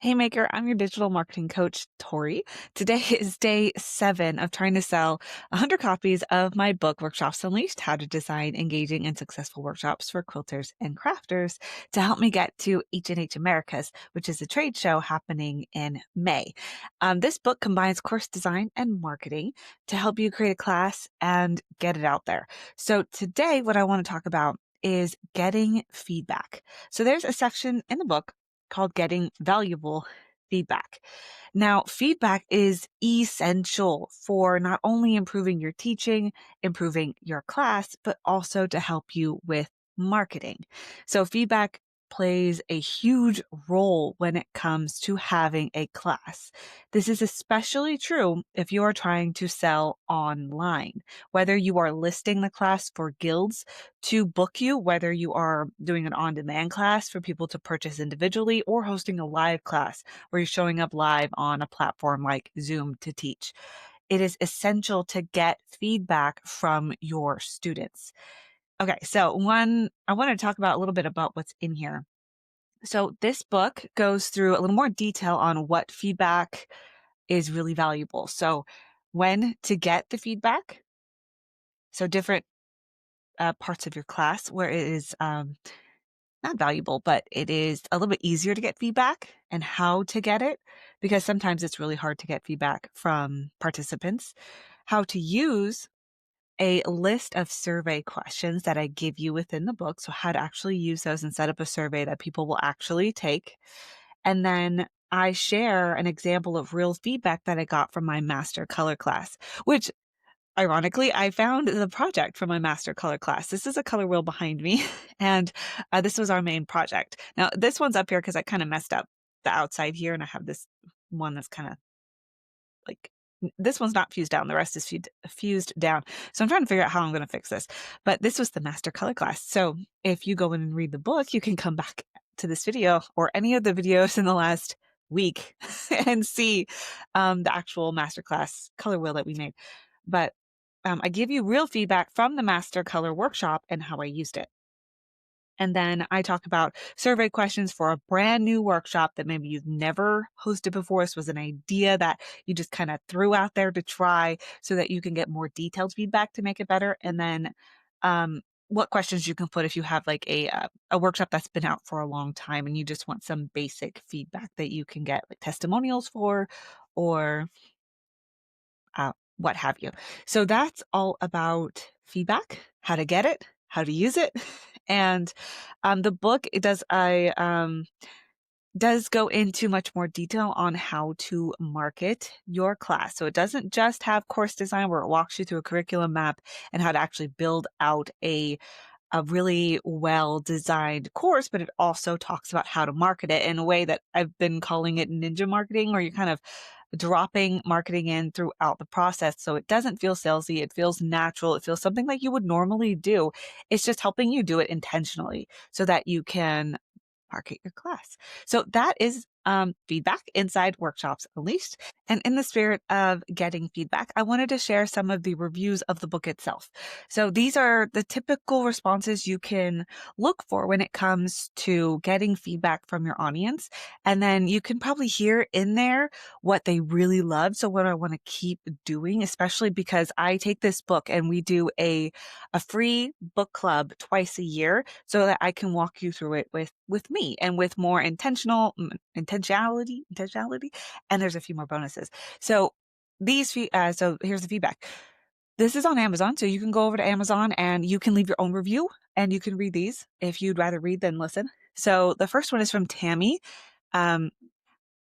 Hey Maker, I'm your digital marketing coach, Tori. Today is day 7 of trying to sell 100 copies of my book, Workshops Unleashed: How to Design Engaging and Successful Workshops for Quilters and Crafters, to help me get to H&H Americas, which is a trade show happening in May. This book combines course design and marketing to help you create a class and get it out there. So today, what I want to talk about is getting feedback. So there's a section in the book called Getting Valuable Feedback. Now, feedback is essential for not only improving your teaching, improving your class, but also to help you with marketing. So, feedback plays a huge role when it comes to having a class. This is especially true if you are trying to sell online, whether you are listing the class for guilds to book you, whether you are doing an on-demand class for people to purchase individually or hosting a live class where you're showing up live on a platform like Zoom to teach. It is essential to get feedback from your students. Okay, so I want to talk about a little bit about what's in here. So this book goes through a little more detail on what feedback is really valuable. So when to get the feedback, so different parts of your class where it is not valuable, but it is a little bit easier to get feedback and how to get it, because sometimes it's really hard to get feedback from participants. How to use a list of survey questions that I give you within the book. So, how to actually use those and set up a survey that people will actually take. And then I share an example of real feedback that I got from my master color class, which ironically, I found the project for my master color class. This is a color wheel behind me, and this was our main project. Now, this one's up here because I kind of messed up the outside here, and I have this one that's kind of like this one's not fused down. The rest is fused down. So I'm trying to figure out how I'm going to fix this. But this was the master color class. So if you go in and read the book, you can come back to this video or any of the videos in the last week and see the actual masterclass color wheel that we made. But I give you real feedback from the master color workshop and how I used it. And then I talk about survey questions for a brand new workshop that maybe you've never hosted before. This was an idea that you just kind of threw out there to try so that you can get more detailed feedback to make it better. And then what questions you can put if you have like a workshop that's been out for a long time and you just want some basic feedback that you can get like testimonials for, or what have you. So that's all about feedback, how to get it, how to use it. And the book, does go into much more detail on how to market your class. So it doesn't just have course design where it walks you through a curriculum map and how to actually build out a really well designed course, but it also talks about how to market it in a way that I've been calling it ninja marketing, where you're kind of dropping marketing in throughout the process. So it doesn't feel salesy. It feels natural. It feels something like you would normally do. It's just helping you do it intentionally so that you can market your class. So that is feedback inside Workshops Unleashed. And in the spirit of getting feedback, I wanted to share some of the reviews of the book itself. So these are the typical responses you can look for when it comes to getting feedback from your audience. And then you can probably hear in there what they really love. So what I want to keep doing, especially because I take this book and we do a free book club twice a year so that I can walk you through it with me and with more intentionality. And there's a few more bonuses. So so here's the feedback. This is on Amazon, so you can go over to Amazon and you can leave your own review and you can read these if you'd rather read than listen. So the first one is from Tammy. Um,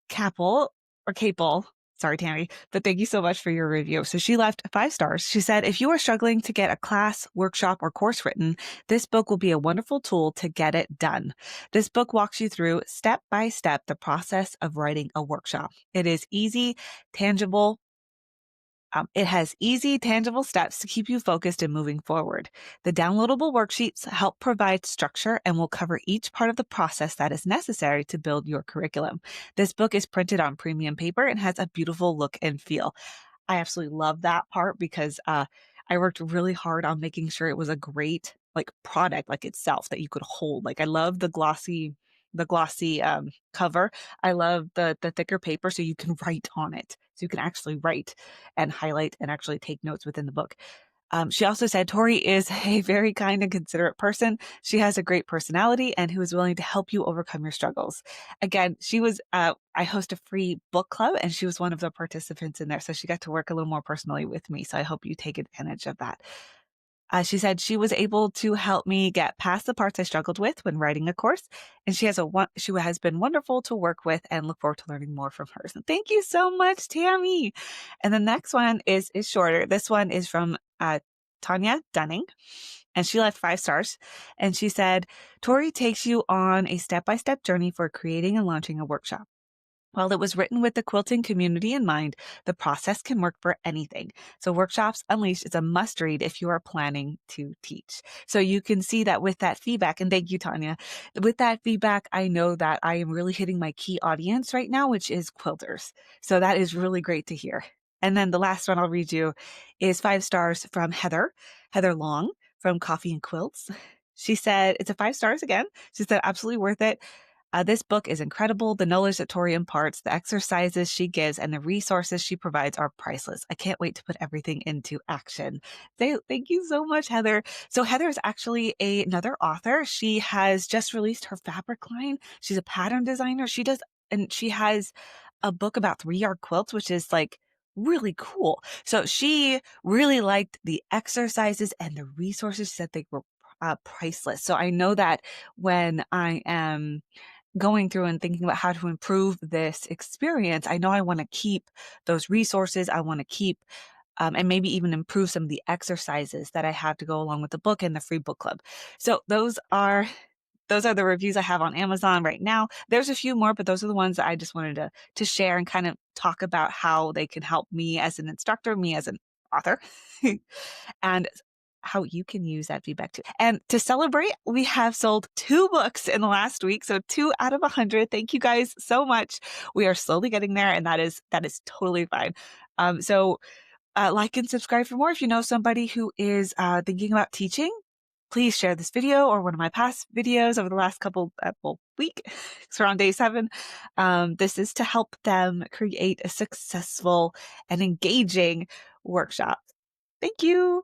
Capel or Capel. Sorry, Tammy, but thank you so much for your review. So she left 5 stars. She said, if you are struggling to get a class, workshop, or course written, this book will be a wonderful tool to get it done. This book walks you through step by step the process of writing a workshop. It is easy, tangible, it has easy, tangible steps to keep you focused and moving forward. The downloadable worksheets help provide structure and will cover each part of the process that is necessary to build your curriculum. This book is printed on premium paper and has a beautiful look and feel. I absolutely love that part because I worked really hard on making sure it was a great like product like itself that you could hold. Like I love the glossy the glossy cover. I love the thicker paper so you can write on it. So you can actually write and highlight and actually take notes within the book. She also said Tori is a very kind and considerate person. She has a great personality and who is willing to help you overcome your struggles. Again, I host a free book club and she was one of the participants in there. So she got to work a little more personally with me. So I hope you take advantage of that. She said she was able to help me get past the parts I struggled with when writing a course, and she has been wonderful to work with and look forward to learning more from her. So thank you so much, Tammy. And the next one is shorter. This one is from Tanya Dunning, and she left 5 stars. And she said, Tori takes you on a step-by-step journey for creating and launching a workshop. While it was written with the quilting community in mind, the process can work for anything. So Workshops Unleashed is a must read if you are planning to teach. So you can see that with that feedback, and thank you, Tanya. With that feedback, I know that I am really hitting my key audience right now, which is quilters. So that is really great to hear. And then the last one I'll read you is 5 stars from Heather Long from Coffee and Quilts. She said, it's a 5 stars again. She said, absolutely worth it. This book is incredible. The knowledge that Tori imparts, the exercises she gives, and the resources she provides are priceless. I can't wait to put everything into action. Thank you so much, Heather. So Heather is actually another author. She has just released her fabric line. She's a pattern designer. And she has a book about 3-yard quilts, which is like really cool. So she really liked the exercises and the resources. She said they were priceless. So I know that when I am going through and thinking about how to improve this experience, I know I want to keep those resources. I want to keep and maybe even improve some of the exercises that I have to go along with the book and the free book club. So those are the reviews I have on Amazon right now. There's a few more, but those are the ones that I just wanted to share and kind of talk about how they can help me as an instructor, me as an author, and how you can use that feedback too. And to celebrate, we have sold 2 books in the last week. So 2 out of 100. Thank you guys so much. We are slowly getting there, and that is totally fine. Like and subscribe for more. If you know somebody who is thinking about teaching, please share this video or one of my past videos over the last week. It's around day 7. This is to help them create a successful and engaging workshop. Thank you.